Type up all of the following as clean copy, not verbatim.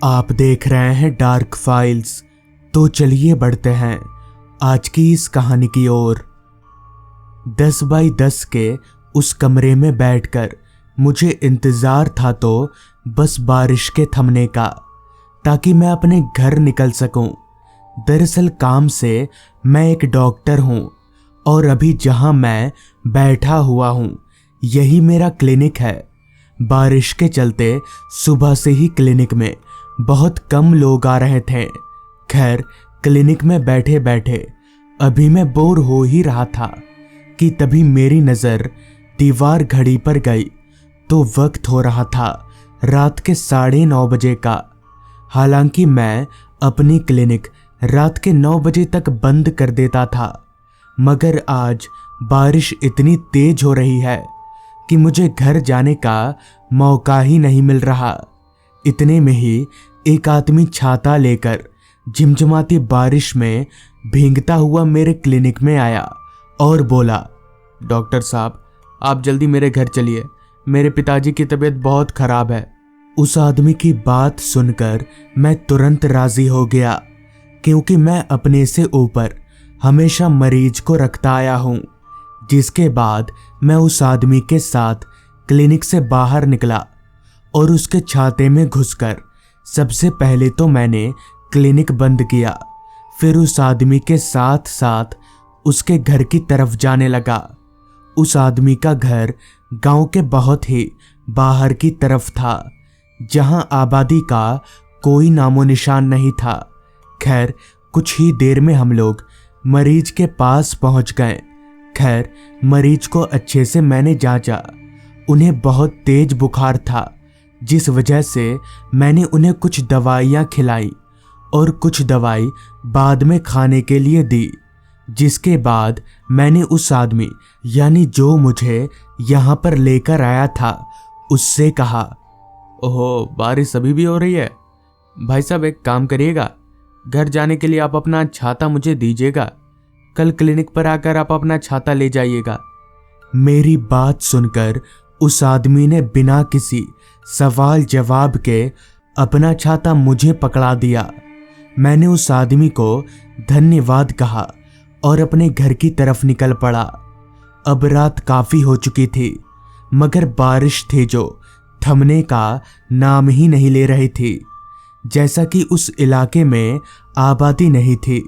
आप देख रहे हैं डार्क फाइल्स। तो चलिए बढ़ते हैं आज की इस कहानी की ओर। 10 बाई 10 के उस कमरे में बैठकर मुझे इंतजार था तो बस बारिश के थमने का, ताकि मैं अपने घर निकल सकूं। दरअसल काम से मैं एक डॉक्टर हूं और अभी जहां मैं बैठा हुआ हूं यही मेरा क्लिनिक है। बारिश के चलते सुबह से ही क्लिनिक में बहुत कम लोग आ रहे थे। खैर, क्लिनिक में बैठे बैठे अभी मैं बोर हो ही रहा था कि तभी मेरी नज़र दीवार घड़ी पर गई तो वक्त हो रहा था रात के 9:30 बजे का। हालांकि मैं अपनी क्लिनिक रात के 9 बजे तक बंद कर देता था, मगर आज बारिश इतनी तेज हो रही है कि मुझे घर जाने का मौका ही नहीं मिल रहा। इतने में ही एक आदमी छाता लेकर झिमझिमाती बारिश में भीगता हुआ मेरे क्लिनिक में आया और बोला, डॉक्टर साहब, आप जल्दी मेरे घर चलिए, मेरे पिताजी की तबीयत बहुत खराब है। उस आदमी की बात सुनकर मैं तुरंत राजी हो गया, क्योंकि मैं अपने से ऊपर हमेशा मरीज को रखता आया हूं। जिसके बाद मैं उस आदमी के साथ क्लिनिक से बाहर निकला और उसके छाते में घुसकर सबसे पहले तो मैंने क्लिनिक बंद किया, फिर उस आदमी के साथ साथ उसके घर की तरफ जाने लगा। उस आदमी का घर गांव के बहुत ही बाहर की तरफ था, जहां आबादी का कोई नामो निशान नहीं था। खैर, कुछ ही देर में हम लोग मरीज के पास पहुंच गए। खैर, मरीज को अच्छे से मैंने जांचा। उन्हें बहुत तेज बुखार था, जिस वजह से मैंने उन्हें कुछ दवाइयाँ खिलाई और कुछ दवाई बाद में खाने के लिए दी। जिसके बाद मैंने उस आदमी यानी जो मुझे यहाँ पर लेकर आया था उससे कहा, ओहो, बारिश अभी भी हो रही है। भाई साहब, एक काम करिएगा, घर जाने के लिए आप अपना छाता मुझे दीजिएगा। कल क्लिनिक पर आकर आप अपना छाता ले जाइएगा। मेरी बात सुनकर उस आदमी ने बिना किसी सवाल जवाब के अपना छाता मुझे पकड़ा दिया। मैंने उस आदमी को धन्यवाद कहा और अपने घर की तरफ निकल पड़ा। अब रात काफ़ी हो चुकी थी, मगर बारिश थी जो थमने का नाम ही नहीं ले रही थी। जैसा कि उस इलाके में आबादी नहीं थी,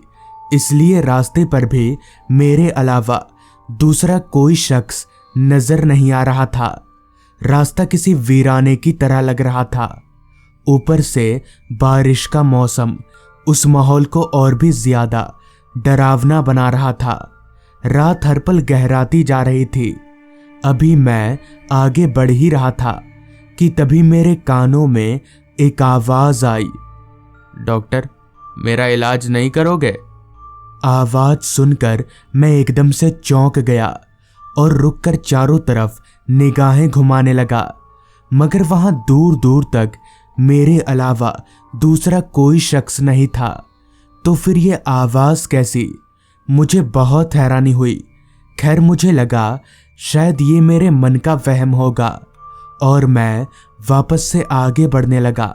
इसलिए रास्ते पर भी मेरे अलावा दूसरा कोई शख्स नजर नहीं आ रहा था। रास्ता किसी वीराने की तरह लग रहा था। ऊपर से बारिश का मौसम उस माहौल को और भी ज्यादा डरावना बना रहा था। रात हर पल गहराती जा रही थी। अभी मैं आगे बढ़ ही रहा था कि तभी मेरे कानों में एक आवाज आई, डॉक्टर, मेरा इलाज नहीं करोगे? आवाज सुनकर मैं एकदम से चौंक गया और रुककर चारों तरफ निगाहें घुमाने लगा, मगर वहां दूर दूर तक मेरे अलावा दूसरा कोई शख्स नहीं था। तो फिर ये आवाज कैसी? मुझे बहुत हैरानी हुई। खैर, मुझे लगा शायद ये मेरे मन का वहम होगा और मैं वापस से आगे बढ़ने लगा।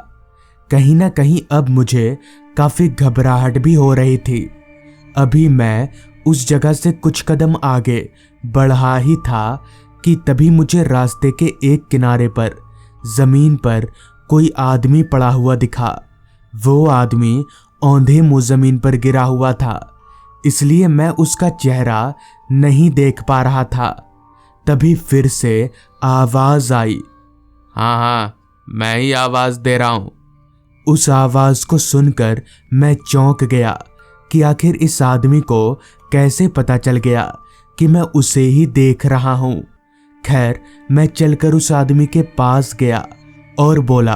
कहीं ना कहीं अब मुझे काफी घबराहट भी हो रही थी। अभी मैं उस जगह से कुछ कदम आगे बढ़ा ही था कि तभी मुझे रास्ते के एक किनारे पर जमीन पर कोई आदमी पड़ा हुआ दिखा। वो आदमी औंधे मुंह जमीन पर गिरा हुआ था, इसलिए मैं उसका चेहरा नहीं देख पा रहा था। तभी फिर से आवाज आई, हाँ हाँ, मैं ही आवाज दे रहा हूं। उस आवाज को सुनकर मैं चौंक गया कि आखिर इस आदमी को कैसे पता चल गया कि मैं उसे ही देख रहा हूं। खैर, मैं चलकर उस आदमी के पास गया और बोला,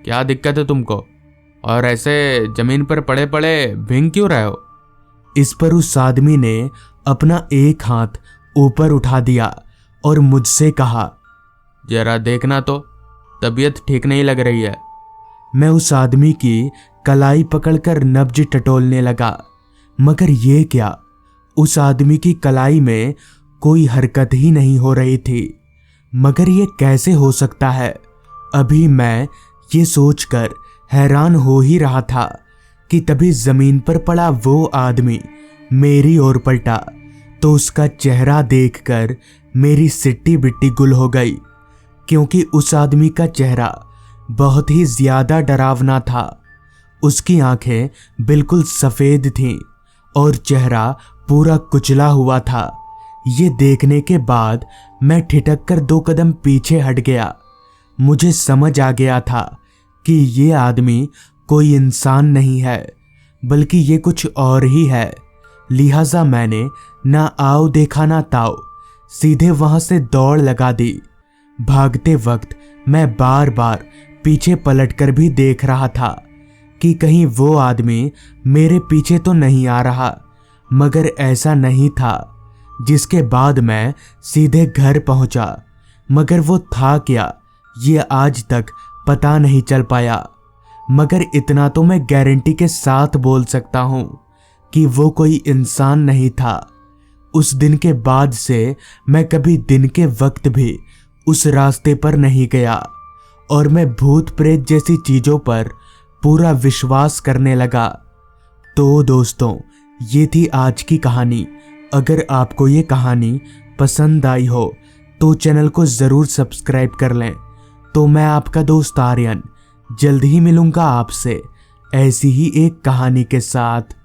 क्या दिक्कत है तुमको? और ऐसे जमीन पर पड़े पड़े भीग क्यों रहे हो? इस पर उस आदमी ने अपना एक हाथ ऊपर उठा दिया और मुझसे कहा, जरा देखना तो, तबीयत ठीक नहीं लग रही है। मैं उस आदमी की कलाई पकड़कर नब्ज टटोलने लगा, मगर ये क्या, उस आदमी की कलाई में कोई हरकत ही नहीं हो रही थी। मगर ये कैसे हो सकता है? अभी मैं ये सोचकर हैरान हो ही रहा था कि तभी जमीन पर पड़ा वो आदमी मेरी ओर पलटा तो उसका चेहरा देखकर मेरी सिट्टी बिट्टी गुल हो गई, क्योंकि उस आदमी का चेहरा बहुत ही ज्यादा डरावना था। उसकी आंखें बिल्कुल सफेद थीं और चेहरा पूरा कुचला हुआ था। ये देखने के बाद मैं ठिठक कर 2 कदम पीछे हट गया। मुझे समझ आ गया था कि ये आदमी कोई इंसान नहीं है, बल्कि ये कुछ और ही है। लिहाजा मैंने ना आओ देखा ना ताओ, सीधे वहां से दौड़ लगा दी। भागते वक्त मैं बार बार पीछे पलटकर भी देख रहा था कि कहीं वो आदमी मेरे पीछे तो नहीं आ रहा, मगर ऐसा नहीं था। जिसके बाद मैं सीधे घर पहुंचा, मगर वो था क्या ये आज तक पता नहीं चल पाया। मगर इतना तो मैं गारंटी के साथ बोल सकता हूं कि वो कोई इंसान नहीं था। उस दिन के बाद से मैं कभी दिन के वक्त भी उस रास्ते पर नहीं गया और मैं भूत प्रेत जैसी चीजों पर पूरा विश्वास करने लगा। तो दोस्तों, ये थी आज की कहानी। अगर आपको ये कहानी पसंद आई हो तो चैनल को ज़रूर सब्सक्राइब कर लें। तो मैं आपका दोस्त आर्यन जल्द ही मिलूंगा आपसे ऐसी ही एक कहानी के साथ।